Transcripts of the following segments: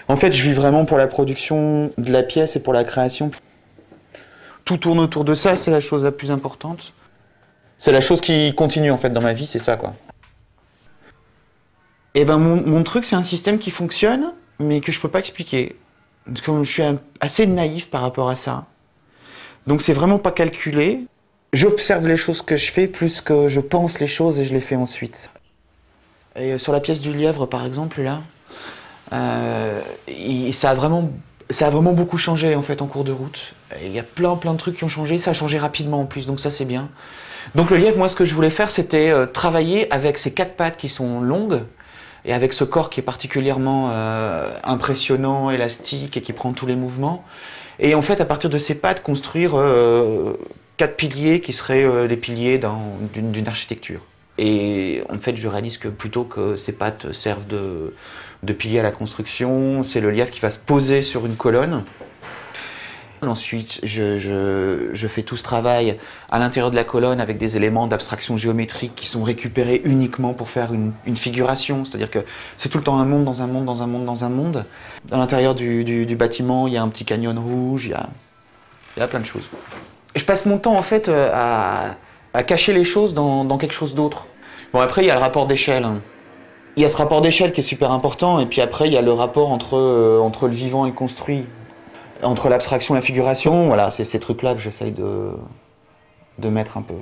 En fait, je vis vraiment pour la production de la pièce et pour la création. Tout tourne autour de ça, c'est la chose la plus importante. C'est la chose qui continue en fait dans ma vie, c'est ça quoi. Et ben mon truc, c'est un système qui fonctionne, mais que je peux pas expliquer. Comme je suis assez naïf par rapport à ça. Donc c'est vraiment pas calculé. J'observe les choses que je fais plus que je pense les choses et je les fais ensuite. Et sur la pièce du lièvre par exemple là, ça a vraiment beaucoup changé en fait en cours de route. Il y a plein de trucs qui ont changé, ça a changé rapidement en plus, donc ça c'est bien. Donc le lièvre, moi ce que je voulais faire c'était travailler avec ces 4 pattes qui sont longues et avec ce corps qui est particulièrement impressionnant, élastique et qui prend tous les mouvements. Et en fait à partir de ces pattes construire 4 piliers qui seraient les piliers d'une architecture. Et en fait je réalise que plutôt que ces pattes servent de piliers à la construction, c'est le lièvre qui va se poser sur une colonne. Ensuite, je fais tout ce travail à l'intérieur de la colonne avec des éléments d'abstraction géométrique qui sont récupérés uniquement pour faire une figuration. C'est-à-dire que c'est tout le temps un monde dans un monde, dans un monde, dans un monde. À l'intérieur du bâtiment, il y a un petit canyon rouge, il y a plein de choses. Et je passe mon temps en fait à cacher les choses dans quelque chose d'autre. Bon, après, il y a le rapport d'échelle. Il y a ce rapport d'échelle qui est super important, et puis après, il y a le rapport entre le vivant et le construit. Entre l'abstraction et la figuration, voilà, c'est ces trucs-là que j'essaye de mettre un peu.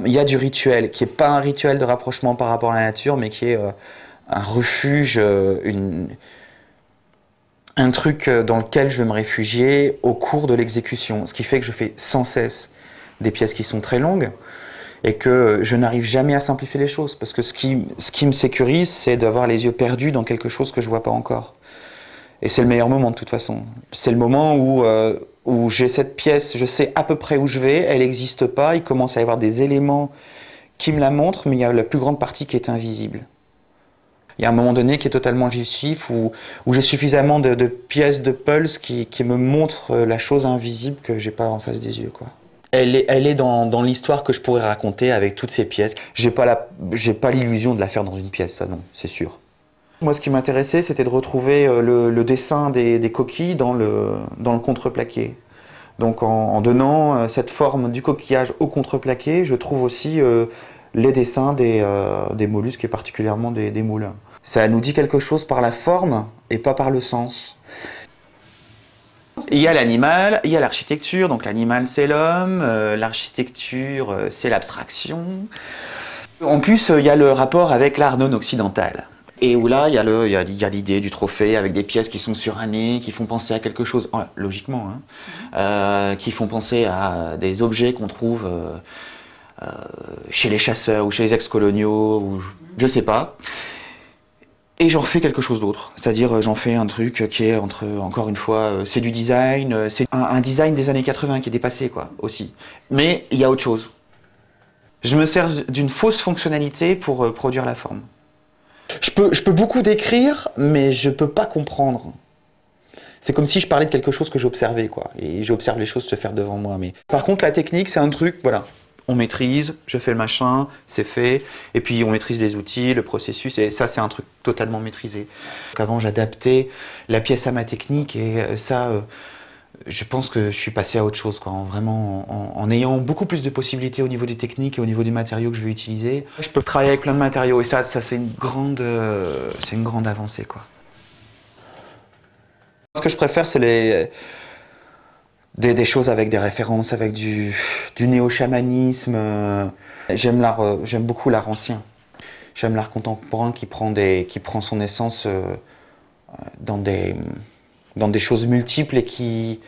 Il y a du rituel, qui n'est pas un rituel de rapprochement par rapport à la nature, mais qui est un refuge, un truc dans lequel je vais me réfugier au cours de l'exécution. Ce qui fait que je fais sans cesse des pièces qui sont très longues, et que je n'arrive jamais à simplifier les choses, parce que ce qui me sécurise, c'est d'avoir les yeux perdus dans quelque chose que je ne vois pas encore. Et c'est le meilleur moment de toute façon. C'est le moment où j'ai cette pièce, je sais à peu près où je vais, elle n'existe pas, il commence à y avoir des éléments qui me la montrent, mais il y a la plus grande partie qui est invisible. Il y a un moment donné qui est totalement jouissif, où j'ai suffisamment de pièces de pulse qui me montrent la chose invisible que j'ai pas en face des yeux, quoi. Elle est dans l'histoire que je pourrais raconter avec toutes ces pièces. J'ai pas l'illusion de la faire dans une pièce, ça non, c'est sûr. Moi, ce qui m'intéressait, c'était de retrouver le dessin des coquilles dans le contreplaqué. Donc, en donnant cette forme du coquillage au contreplaqué, je trouve aussi les dessins des mollusques et particulièrement des moules. Ça nous dit quelque chose par la forme et pas par le sens. Il y a l'animal, il y a l'architecture. Donc, l'animal, c'est l'homme, l'architecture, c'est l'abstraction. En plus, il y a le rapport avec l'art non occidental. Et où là, il y a l'idée du trophée avec des pièces qui sont surannées, qui font penser à quelque chose, logiquement, hein, qui font penser à des objets qu'on trouve chez les chasseurs ou chez les ex-coloniaux, ou je sais pas. Et j'en refais quelque chose d'autre. C'est-à-dire, j'en fais un truc qui est encore une fois, c'est du design, c'est un design des années 80 qui est dépassé, quoi, aussi. Mais il y a autre chose. Je me sers d'une fausse fonctionnalité pour produire la forme. Je peux beaucoup décrire, mais je peux pas comprendre. C'est comme si je parlais de quelque chose que j'observais, quoi. Et j'observe les choses se faire devant moi. Mais par contre, la technique, c'est un truc, voilà. On maîtrise, je fais le machin, c'est fait. Et puis, on maîtrise les outils, le processus. Et ça, c'est un truc totalement maîtrisé. Avant, j'adaptais la pièce à ma technique. Et ça, je pense que je suis passé à autre chose, quoi. En ayant beaucoup plus de possibilités au niveau des techniques et au niveau des matériaux que je vais utiliser. Je peux travailler avec plein de matériaux. Et ça c'est une grande avancée, quoi. Ce que je préfère, c'est des choses avec des références, avec du néo-chamanisme. J'aime beaucoup l'art ancien. J'aime l'art contemporain qui prend son essence dans des choses multiples et qui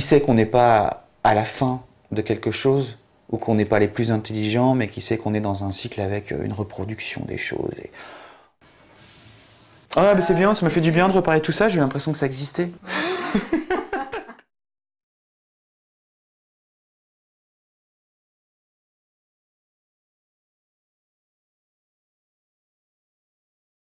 sait qu'on n'est pas à la fin de quelque chose ou qu'on n'est pas les plus intelligents, mais qui sait qu'on est dans un cycle avec une reproduction des choses. Ah, mais c'est bien, ça m'a fait du bien de reparler de tout ça, j'ai eu l'impression que ça existait.